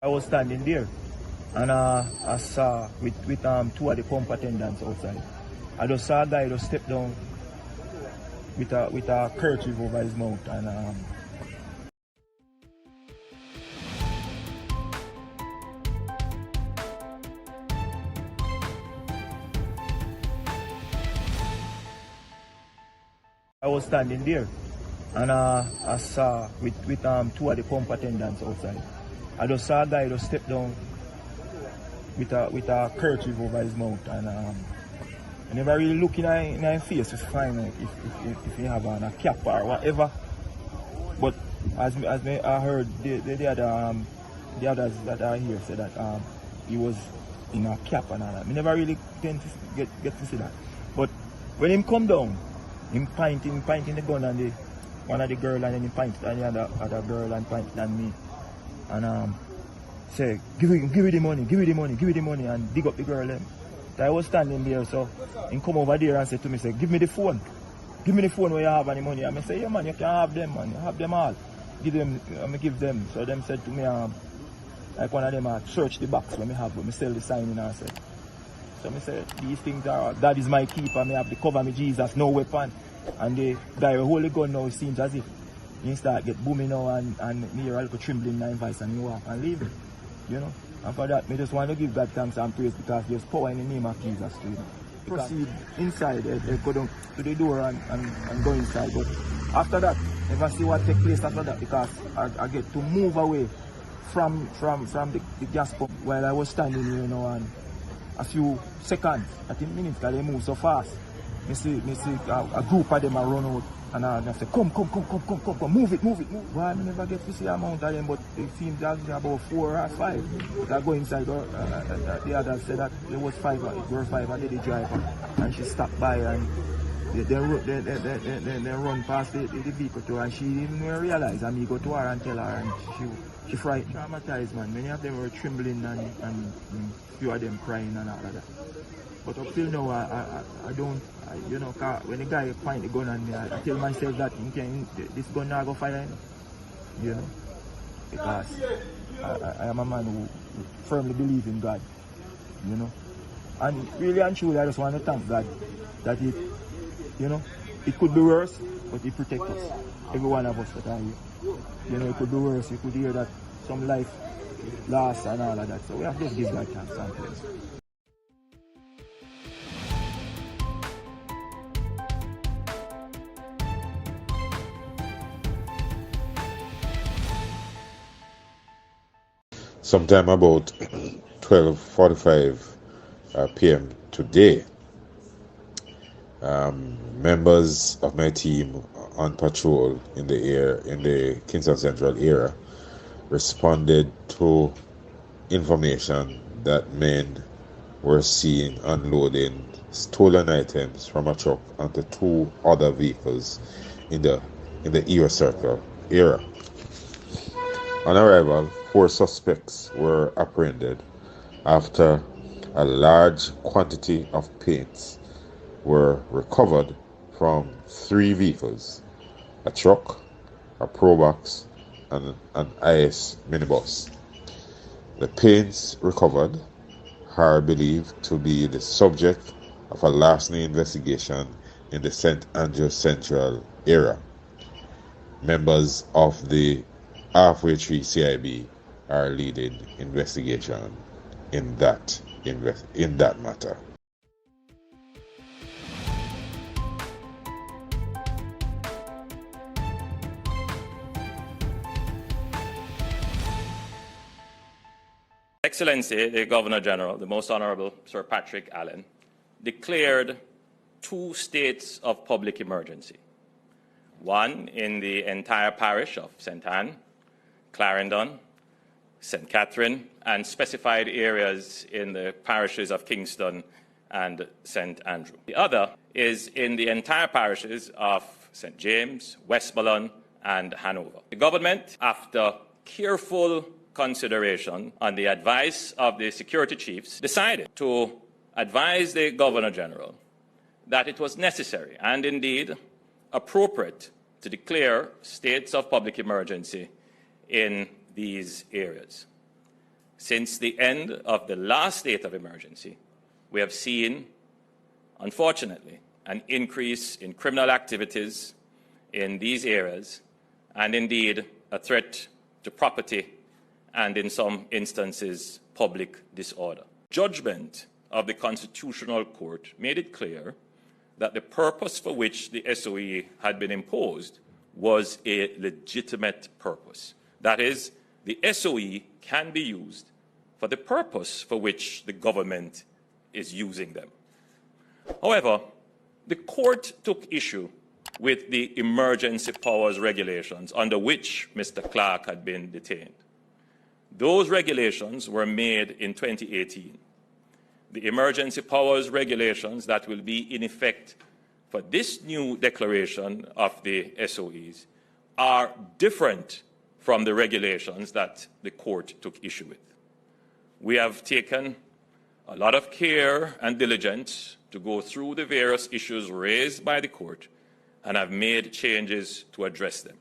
I was standing there and I saw with two of the pump attendants outside. I just saw a guy just step down with a kerchief over his mouth and I was standing there and I saw with two of the pump attendants outside. I just saw a guy just step down with a kerchief over his mouth and I never really look in his face to find out if he have on a cap or whatever. But as I heard the others that are here say that he was in a cap and all that. I never really tend to get to see that. But when him come down, him pointing the gun on one of the girl and then he pointed at the other girl and pointed at me. And say, give me the money, and dig up the girl them. So I was standing there, so he come over there and said to me, say, give me the phone where you have any money. And I say, yeah man, you can have them man, you have them all. Give them. So them said to me, like one of them search the box when me have, but me sell the sign in and said. So I said, these things are, God is my keeper, me have the cover me Jesus, no weapon. And the guy who hold the gun now, it seems as if he start get booming now and me hear a little trembling in my voice and he walk and leave it. You know? And for that, me just want to give God thanks and praise because there's power in the name of Jesus too. Proceed inside, they go down to the door and go inside. But after that, never see what take place after that because I get to move away from the gas pump while I was standing here, you know, and a few seconds, I think minutes, because they move so fast. Me see a group of them are run out and I say, come, move it. Well, I never get to see a amount of them, but it seems there's about 4 or 5 that go inside. The others said that there was 5, it were 5, and the driver, and she stopped by and they run past the vehicle to her, and she didn't even realize. And me go to her and tell her, and she frightened, traumatized, man. Many of them were trembling and few of them crying and all of that. But up till now, I don't, you know, when the guy point the gun on me, I tell myself that this gun not go fire, you know, because I am a man who firmly believes in God, you know. And really and truly, I just want to thank God that it, you know, it could be worse, but it protects us, every one of us that are here. You know, it could be worse, you could hear that some life lost and all of that. So we have to just give God thanks and praise. Sometime about 12:45 p.m. today, members of my team on patrol in the Kingston Central area responded to information that men were seen unloading stolen items from a truck onto 2 other vehicles in the Era Circle area. On arrival, 4 suspects were apprehended after a large quantity of paints were recovered from 3 vehicles, a truck, a Probox, and an IS minibus. The paints recovered are believed to be the subject of a larceny investigation in the St. Andrews Central area. Members of the thi3ves CIB are leading investigation in that matter. Excellency, the Governor General, the Most Honorable Sir Patrick Allen, declared 2 states of public emergency. One in the entire parish of St. Anne, Clarendon, St. Catherine, and specified areas in the parishes of Kingston and St. Andrew. The other is in the entire parishes of St. James, Westmoreland, and Hanover. The government, after careful consideration on the advice of the security chiefs, decided to advise the Governor General that it was necessary and indeed appropriate to declare states of public emergency in these areas. Since the end of the last state of emergency, we have seen, unfortunately, an increase in criminal activities in these areas, and indeed a threat to property and, in some instances, public disorder. Judgment of the Constitutional Court made it clear that the purpose for which the SOE had been imposed was a legitimate purpose. That is, the SOE can be used for the purpose for which the government is using them. However, the court took issue with the emergency powers regulations under which Mr. Clark had been detained. Those regulations were made in 2018. The emergency powers regulations that will be in effect for this new declaration of the SOEs are different from the regulations that the court took issue with. We have taken a lot of care and diligence to go through the various issues raised by the court and have made changes to address them.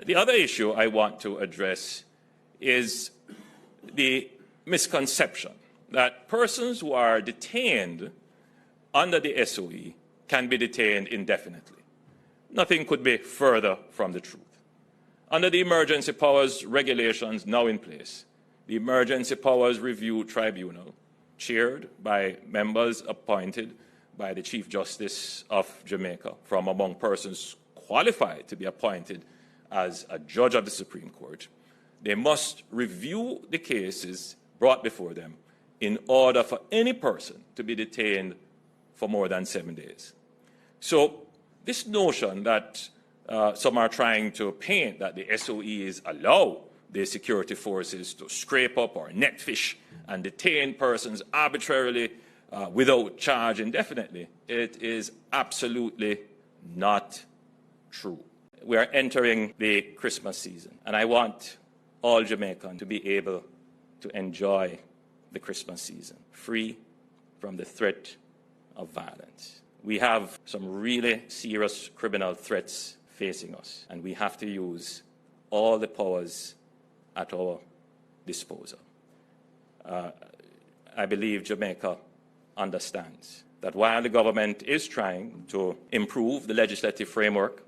The other issue I want to address is the misconception that persons who are detained under the SOE can be detained indefinitely. Nothing could be further from the truth. Under the emergency powers regulations now in place, the Emergency Powers Review Tribunal, chaired by members appointed by the Chief Justice of Jamaica from among persons qualified to be appointed as a judge of the Supreme Court, they must review the cases brought before them in order for any person to be detained for more than 7 days. So this notion that some are trying to paint that the SOEs allow the security forces to scrape up or net fish and detain persons arbitrarily without charge indefinitely, it is absolutely not true. We are entering the Christmas season, and I want all Jamaicans to be able to enjoy the Christmas season, free from the threat of violence. We have some really serious criminal threats facing us, and we have to use all the powers at our disposal. I believe Jamaica understands that while the government is trying to improve the legislative framework,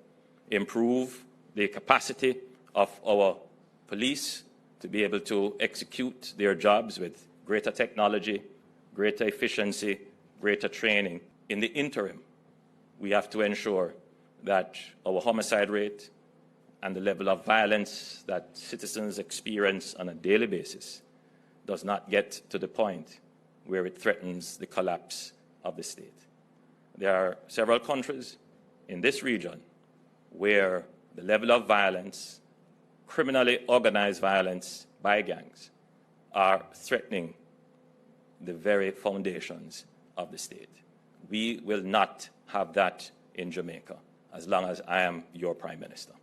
improve the capacity of our police to be able to execute their jobs with greater technology, greater efficiency, greater training, in the interim, we have to ensure that our homicide rate and the level of violence that citizens experience on a daily basis does not get to the point where it threatens the collapse of the state. There are several countries in this region where the level of violence, criminally organized violence by gangs, are threatening the very foundations of the state. We will not have that in Jamaica as long as I am your Prime Minister.